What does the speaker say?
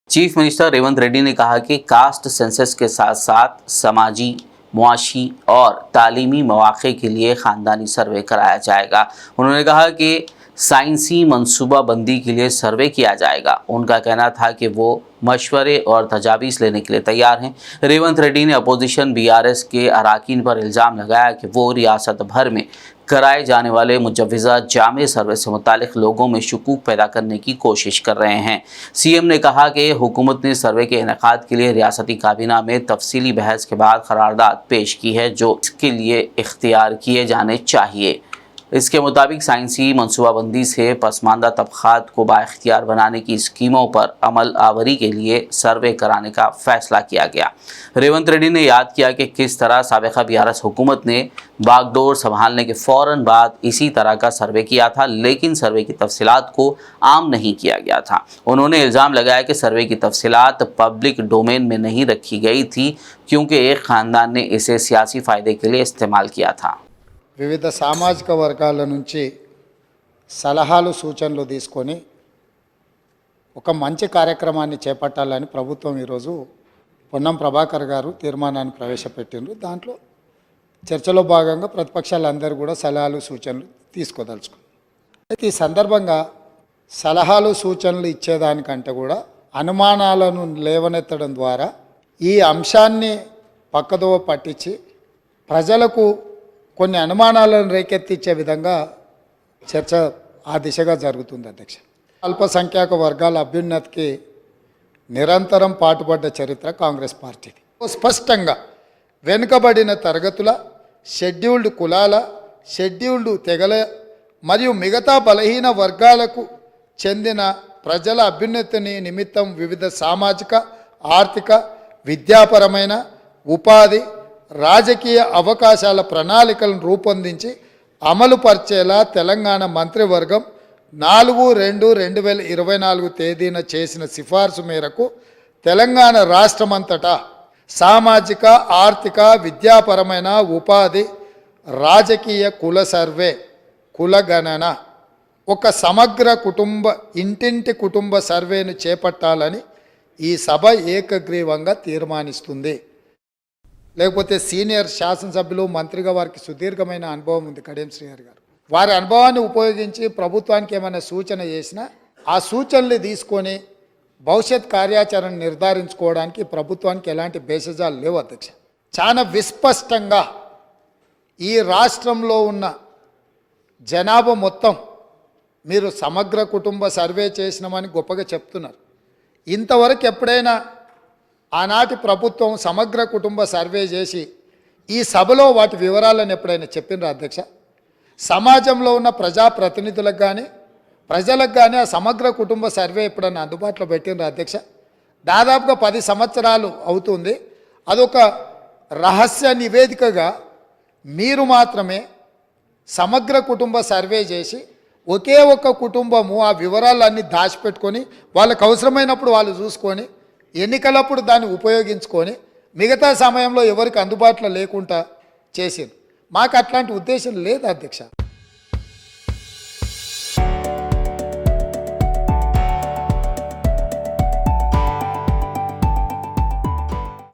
Chief minister Revanth Reddy ने कहा कि कास्ट सेंसस के साथ साथ समाजी, मुआशी और तालीमी मौक़े के लिए ख़ानदानी सर्वे कराया जाएगा। उन्होंने कहा कि साइंसी मनसूबाबंदी के लिए सर्वे किया जाएगा। उनका कहना था कि वो मशवरे और तजावीज़ लेने के लिए तैयार हैं। रेवंत रेड्डी ने अपोजिशन बीआरएस के अरकान पर इल्ज़ाम लगाया कि वो रियासत भर में कराए जाने वाले मुजव्वज़ा जामे सर्वे से मुतालिक लोगों में शकूक पैदा करने की कोशिश कर रहे हैं। सीएम ने कहा कि हुकूमत ने सर्वे के इनेकाद के लिए रियासती काबीना में तफसीली बहस के बाद करारदाद पेश की है जो इसके लिए इख्तियार किए जाने चाहिए। इसके मुताबिक साइंसी मनसूबाबंदी से पसमानदा तबक़ात को बाइख्तियार बनाने की स्कीमों पर अमल आवरी के लिए सर्वे कराने का फ़ैसला किया गया। रेवंत रेड्डी ने याद किया कि किस तरह साबिक़ा बीआरएस हुकूमत ने बागडोर संभालने के फ़ौरन बाद इसी तरह का सर्वे किया था, लेकिन सर्वे की तफसीलात को आम नहीं किया गया था। उन्होंने इल्ज़ाम लगाया कि सर्वे की तफसीलात पब्लिक डोमेन में नहीं रखी गई थी क्योंकि एक ख़ानदान ने इसे सियासी फ़ायदे के लिए इस्तेमाल किया था। వివిధ సామాజిక వర్గాల నుంచి సలహాలు సూచనలు తీసుకొని ఒక మంచి కార్యక్రమాన్ని చేపట్టాలని ప్రభుత్వం ఈరోజు పొన్నం ప్రభాకర్ గారు తీర్మానాన్ని ప్రవేశపెట్టిండ్రు. దాంట్లో చర్చలో భాగంగా ప్రతిపక్షాలందరూ కూడా సలహాలు సూచనలు తీసుకోదలుచుకున్నారు. అయితే ఈ సందర్భంగా సలహాలు సూచనలు ఇచ్చేదానికంటే కూడా అనుమానాలను లేవనెత్తడం ద్వారా ఈ అంశాన్ని పక్కదోవ పట్టించి ప్రజలకు కొన్ని అనుమానాలను రేకెత్తించే విధంగా చర్చ ఆ దిశగా జరుగుతుంది అధ్యక్ష. అల్పసంఖ్యాక వర్గాల అభ్యున్నతికి నిరంతరం పాటుపడ్డ చరిత్ర కాంగ్రెస్ పార్టీది. స్పష్టంగా వెనుకబడిన తరగతుల, షెడ్యూల్డ్ కులాల, షెడ్యూల్డ్ తెగల మరియు మిగతా బలహీన వర్గాలకు చెందిన ప్రజల అభ్యున్నతిని నిమిత్తం వివిధ సామాజిక, ఆర్థిక, విద్యాపరమైన, ఉపాధి, రాజకీయ అవకాశాల ప్రణాళికలను రూపొందించి అమలుపరిచేలా తెలంగాణ మంత్రివర్గం 4/2/2024 తేదీన చేసిన సిఫార్సు మేరకు తెలంగాణ రాష్ట్రమంతటా సామాజిక, ఆర్థిక, విద్యాపరమైన, ఉపాధి, రాజకీయ కుల సర్వే, కులగణన, ఒక సమగ్ర ఇంటింటి కుటుంబ సర్వేను చేపట్టాలని ఈ సభ ఏకగ్రీవంగా తీర్మానిస్తుంది. లేకపోతే సీనియర్ శాసనసభ్యులు, మంత్రిగా వారికి సుదీర్ఘమైన అనుభవం ఉంది కడియం శ్రీహరి గారు. వారి అనుభవాన్ని ఉపయోగించి ప్రభుత్వానికి ఏమైనా సూచన చేసినా ఆ సూచనలు తీసుకొని భవిష్యత్ కార్యాచరణ నిర్ధారించుకోవడానికి ప్రభుత్వానికి ఎలాంటి భేషజాలు లేవు అధ్యక్ష. చాలా విస్పష్టంగా ఈ రాష్ట్రంలో ఉన్న జనాభా మొత్తం మీరు సమగ్ర కుటుంబ సర్వే చేసినామని గొప్పగా చెప్తున్నారు. ఇంతవరకు ఎప్పుడైనా ఆనాటి ప్రభుత్వం సమగ్ర కుటుంబ సర్వే చేసి ఈ సభలో వాటి వివరాలను ఎప్పుడైనా చెప్పినరా అధ్యక్ష? సమాజంలో ఉన్న ప్రజాప్రతినిధులకు కానీ ప్రజలకు కానీ ఆ సమగ్ర కుటుంబ సర్వే ఎప్పుడైనా అందుబాటులో పెట్టినరా అధ్యక్ష? దాదాపుగా 10 సంవత్సరాలు అవుతుంది. అదొక రహస్య నివేదికగా మీరు మాత్రమే సమగ్ర కుటుంబ సర్వే చేసి ఒకే ఒక్క కుటుంబము ఆ వివరాలన్నీ దాచిపెట్టుకొని వాళ్ళకు అవసరమైనప్పుడు వాళ్ళు చూసుకొని ఎన్నికలప్పుడు దాన్ని ఉపయోగించుకొని మిగతా సమయంలో ఎవరికి అందుబాటులో లేకుండా చేసింది. మాకు అట్లాంటి ఉద్దేశం లేదు అధ్యక్ష.